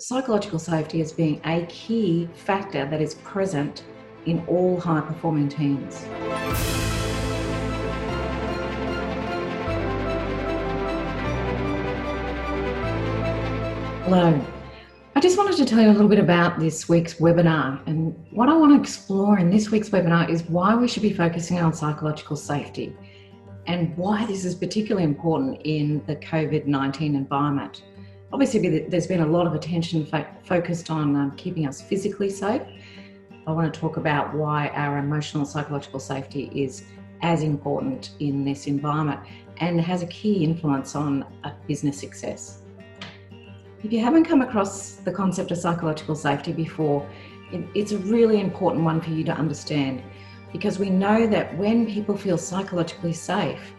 psychological safety as being a key factor that is present in all high-performing teams. Hello. I just wanted to tell you a little bit about this week's webinar, and what I want to explore in this week's webinar is why we should be focusing on psychological safety and why this is particularly important in the COVID-19 environment. Obviously, there's been a lot of attention focused on keeping us physically safe. I want to talk about why our emotional psychological safety is as important in this environment and has a key influence on business success. If you haven't come across the concept of psychological safety before, it's a really important one for you to understand, because we know that when people feel psychologically safe,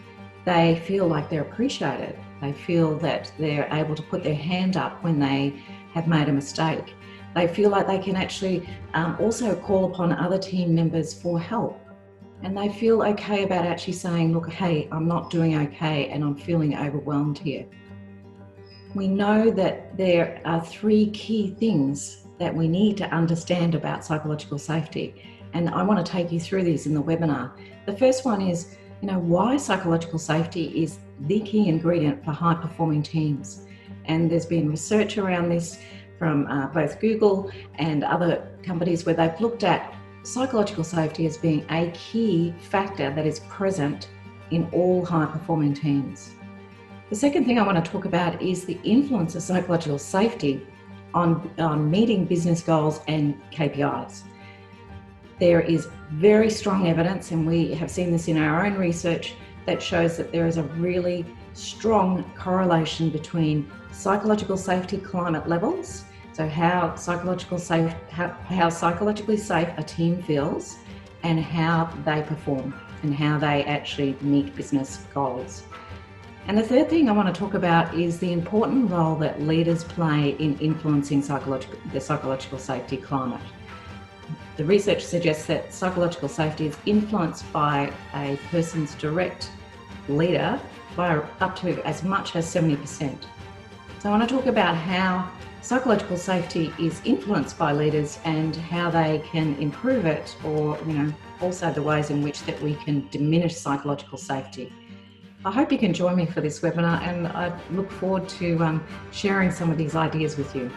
they feel like they're appreciated. They feel that they're able to put their hand up when they have made a mistake. They feel like they can actually also call upon other team members for help. And they feel okay about actually saying, look, hey, I'm not doing okay and I'm feeling overwhelmed here. We know that there are three key things that we need to understand about psychological safety. And I want to take you through these in the webinar. The first one is, why psychological safety is the key ingredient for high-performing teams. And there's been research around this from both Google and other companies where they've looked at psychological safety as being a key factor that is present in all high-performing teams. The second thing I want to talk about is the influence of psychological safety on meeting business goals and KPIs. There is very strong evidence, and we have seen this in our own research, that shows that there is a really strong correlation between psychological safety climate levels, so how psychologically safe a team feels, and how they perform and how they actually meet business goals. And the third thing I want to talk about is the important role that leaders play in influencing the psychological safety climate. The research suggests that psychological safety is influenced by a person's direct leader by up to as much as 70%. So I want to talk about how psychological safety is influenced by leaders and how they can improve it, or also the ways in which that we can diminish psychological safety. I hope you can join me for this webinar, and I look forward to sharing some of these ideas with you.